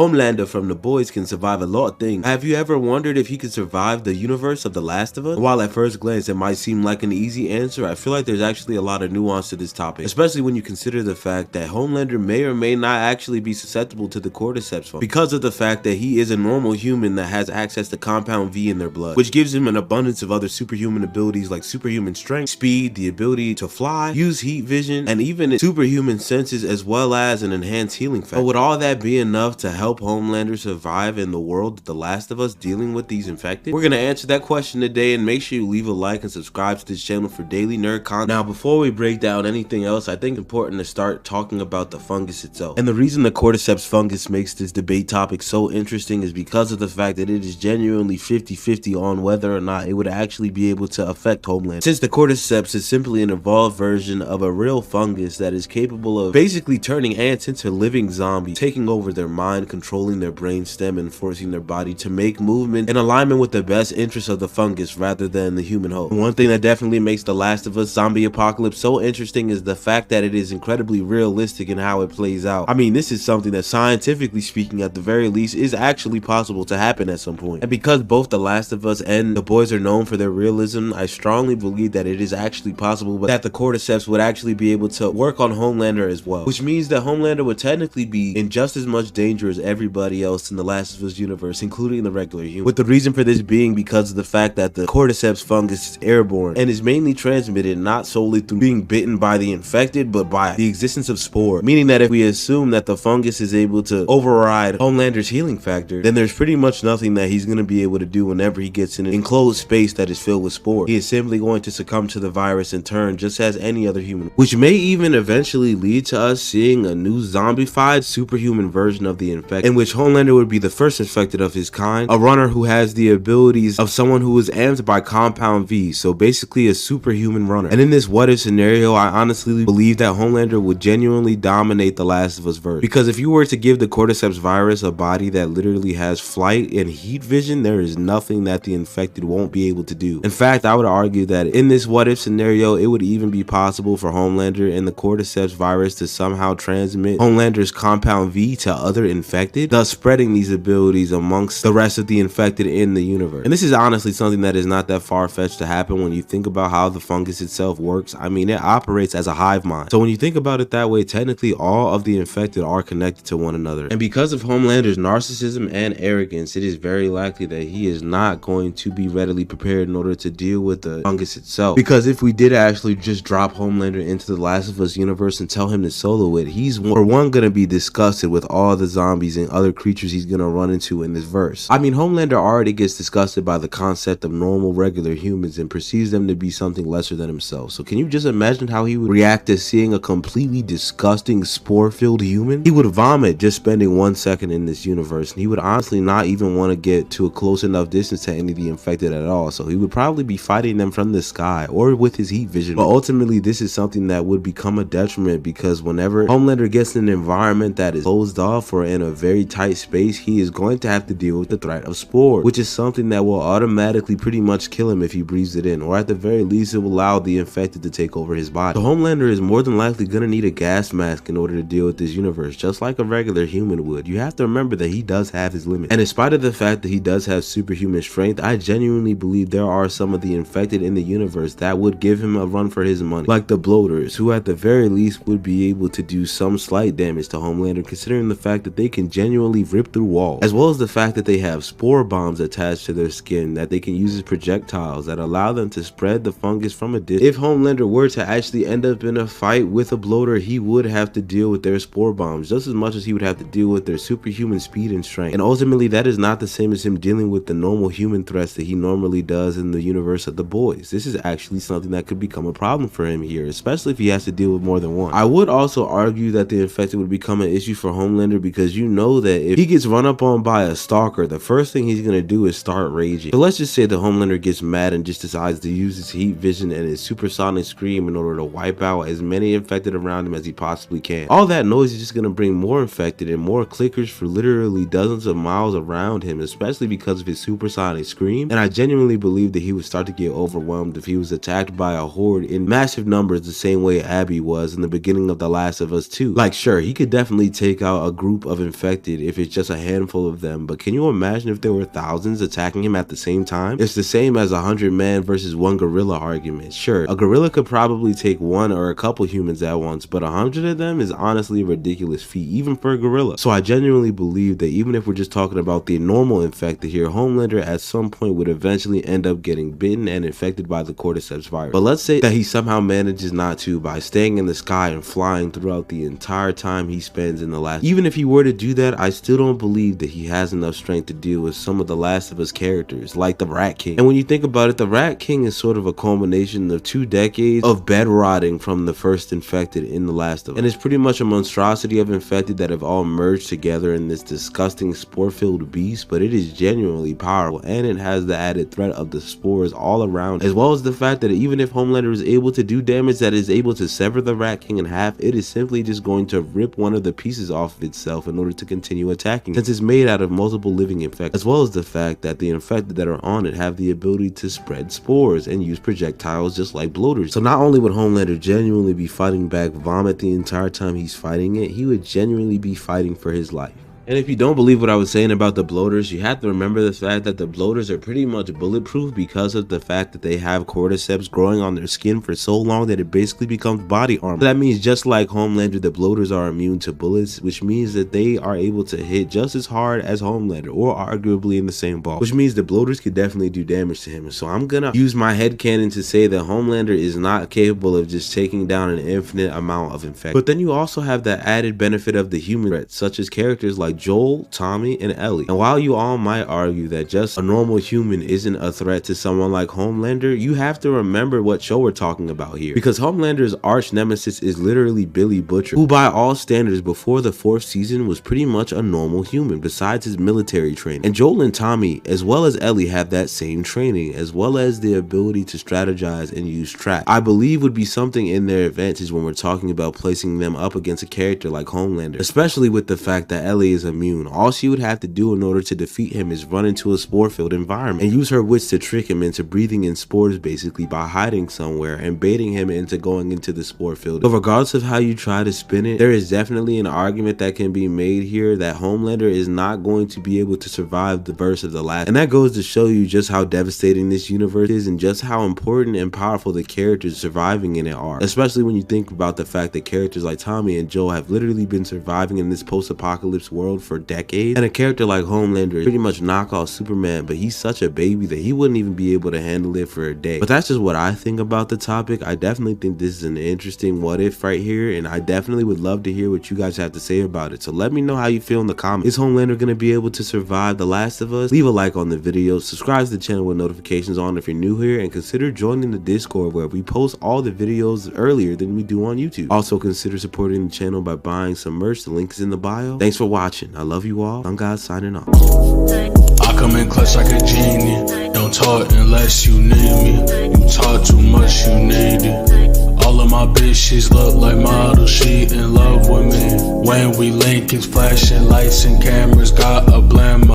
Homelander from The Boys can survive a lot of things. Have you ever wondered if he could survive the universe of The Last of Us? And while at first glance it might seem like an easy answer, I feel like there's actually a lot of nuance to this topic, especially when you consider the fact that Homelander may or may not actually be susceptible to the cordyceps fungus because of the fact that he is a normal human that has access to compound V in their blood, which gives him an abundance of other superhuman abilities like superhuman strength, speed, the ability to fly, use heat vision, and even superhuman senses, as well as an enhanced healing factor. But would all that be enough to help Homelander survive in the world of The Last of Us dealing with these infected? We're gonna answer that question today, and make sure you leave a like and subscribe to this channel for daily nerd content. Now, before we break down anything else, I think it's important to start talking about the fungus itself. And the reason the cordyceps fungus makes this debate topic so interesting is because of the fact that it is genuinely 50-50 on whether or not it would actually be able to affect Homelander, since the cordyceps is simply an evolved version of a real fungus that is capable of basically turning ants into living zombies, taking over their mind, controlling their brainstem, and forcing their body to make movement in alignment with the best interests of the fungus rather than the human host. One thing that definitely makes The Last of Us Zombie Apocalypse so interesting is the fact that it is incredibly realistic in how it plays out. I mean, this is something that scientifically speaking, at the very least, is actually possible to happen at some point. And because both The Last of Us and The Boys are known for their realism, I strongly believe that it is actually possible, but that the cordyceps would actually be able to work on Homelander as well, which means that Homelander would technically be in just as much danger as everybody else in The Last of Us universe, including the regular human. With the reason for this being because of the fact that the cordyceps fungus is airborne and is mainly transmitted not solely through being bitten by the infected, but by the existence of spore, meaning that if we assume that the fungus is able to override Homelander's healing factor, then there's pretty much nothing that he's going to be able to do whenever he gets in an enclosed space that is filled with spore. He is simply going to succumb to the virus in turn, just as any other human, which may even eventually lead to us seeing a new zombified superhuman version of the infected, in which Homelander would be the first infected of his kind, a runner who has the abilities of someone who is amped by compound V, so basically a superhuman runner. And in this what if scenario, I honestly believe that Homelander would genuinely dominate The Last of Us verse, because if you were to give the cordyceps virus a body that literally has flight and heat vision, there is nothing that the infected won't be able to do. In fact, I would argue that in this what if scenario, it would even be possible for Homelander and the cordyceps virus to somehow transmit Homelander's compound V to other infected, thus spreading these abilities amongst the rest of the infected in the universe. And this is honestly something that is not that far-fetched to happen when you think about how the fungus itself works. I mean, it operates as a hive mind. So when you think about it that way, technically all of the infected are connected to one another. And because of Homelander's narcissism and arrogance, it is very likely that he is not going to be readily prepared in order to deal with the fungus itself. Because if we did actually just drop Homelander into the Last of Us universe and tell him to solo it, he's for one going to be disgusted with all the zombies and other creatures he's going to run into in this verse. I mean, Homelander already gets disgusted by the concept of normal regular humans and perceives them to be something lesser than himself. So can you just imagine how he would react to seeing a completely disgusting spore-filled human? He would vomit just spending 1 second in this universe, and he would honestly not even want to get to a close enough distance to any of the infected at all. So he would probably be fighting them from the sky or with his heat vision. But ultimately, this is something that would become a detriment, because whenever Homelander gets in an environment that is closed off or in a very tight space, he is going to have to deal with the threat of spore, which is something that will automatically pretty much kill him if he breathes it in, or at the very least it will allow the infected to take over his body. So Homelander is more than likely going to need a gas mask in order to deal with this universe, just like a regular human would. You have to remember that he does have his limits, and in spite of the fact that he does have superhuman strength, I genuinely believe there are some of the infected in the universe that would give him a run for his money, like the bloaters, who at the very least would be able to do some slight damage to Homelander, considering the fact that they can genuinely rip through walls, as well as the fact that they have spore bombs attached to their skin that they can use as projectiles that allow them to spread the fungus from a distance. If Homelander were to actually end up in a fight with a bloater, he would have to deal with their spore bombs just as much as he would have to deal with their superhuman speed and strength. And ultimately, that is not the same as him dealing with the normal human threats that he normally does in the universe of The Boys. This is actually something that could become a problem for him here, especially if he has to deal with more than one. I would also argue that the infected would become an issue for Homelander, because you know that if he gets run up on by a stalker, the first thing he's going to do is start raging. So let's just say the Homelander gets mad and just decides to use his heat vision and his supersonic scream in order to wipe out as many infected around him as he possibly can. All that noise is just going to bring more infected and more clickers for literally dozens of miles around him, especially because of his supersonic scream. And I genuinely believe that he would start to get overwhelmed if he was attacked by a horde in massive numbers, the same way Abby was in the beginning of The Last of Us 2. Like, sure, he could definitely take out a group of infected infected if it's just a handful of them, but can you imagine if there were thousands attacking him at the same time? It's the same as 100 man versus 1 gorilla argument. Sure, a gorilla could probably take 1 or a couple humans at once, but 100 of them is honestly a ridiculous feat, even for a gorilla. So I genuinely believe that even if we're just talking about the normal infected here, Homelander at some point would eventually end up getting bitten and infected by the cordyceps virus. But let's say that he somehow manages not to by staying in the sky and flying throughout the entire time he spends in the Last. Even if he were to do that, I still don't believe that he has enough strength to deal with some of the Last of Us characters, like the Rat King. And when you think about it, the Rat King is sort of a culmination of 2 decades of bed rotting from the first infected in the Last of Us. And it's pretty much a monstrosity of infected that have all merged together in this disgusting spore-filled beast, but it is genuinely powerful, and it has the added threat of the spores all around, as well as the fact that even if Homelander is able to do damage that is able to sever the Rat King in half, it is simply just going to rip one of the pieces off of itself in order to continue attacking, since it's made out of multiple living infected, as well as the fact that the infected that are on it have the ability to spread spores and use projectiles just like bloaters. So not only would Homelander genuinely be fighting back vomit the entire time he's fighting it, he would genuinely be fighting for his life. And if you don't believe what I was saying about the bloaters, you have to remember the fact that the bloaters are pretty much bulletproof because of the fact that they have cordyceps growing on their skin for so long that it basically becomes body armor. So that means just like Homelander, the bloaters are immune to bullets, which means that they are able to hit just as hard as Homelander, or arguably in the same ball, which means the bloaters could definitely do damage to him. So I'm gonna use my headcanon to say that Homelander is not capable of just taking down an infinite amount of infected. But then you also have the added benefit of the human threats, such as characters like Joel, Tommy, and Ellie. And while you all might argue that just a normal human isn't a threat to someone like Homelander, you have to remember what show we're talking about here, because Homelander's arch nemesis is literally Billy Butcher, who by all standards before the 4th season was pretty much a normal human besides his military training. And Joel and Tommy, as well as Ellie, have that same training, as well as the ability to strategize and use traps. I believe would be something in their advantage when we're talking about placing them up against a character like Homelander, especially with the fact that Ellie is immune. All she would have to do in order to defeat him is run into a spore-filled environment and use her wits to trick him into breathing in spores, basically by hiding somewhere and baiting him into going into the spore field. But regardless of how you try to spin it, there is definitely an argument that can be made here that Homelander is not going to be able to survive the burst of the Last. And that goes to show you just how devastating this universe is and just how important and powerful the characters surviving in it are, especially when you think about the fact that characters like Tommy and Joel have literally been surviving in this post-apocalypse world for decades, and a character like Homelander is pretty much knockoff Superman, but he's such a baby that he wouldn't even be able to handle it for a day. But that's just what I think about the topic. I definitely think this is an interesting what if right here, and I definitely would love to hear what you guys have to say about it. So let me know how you feel in the comments. Is Homelander going to be able to survive The Last of Us? Leave a like on the video, subscribe to the channel with notifications on if you're new here, and consider joining the Discord where we post all the videos earlier than we do on YouTube. Also consider supporting the channel by buying some merch. The link is in the bio. Thanks for watching. I love you all. I'm God signing off. I come in clutch like a genie. Don't talk unless you need me. You talk too much, you need it. All of my bitches look like models, she in love with me. When we link, it's flashing lights and cameras, got a blam.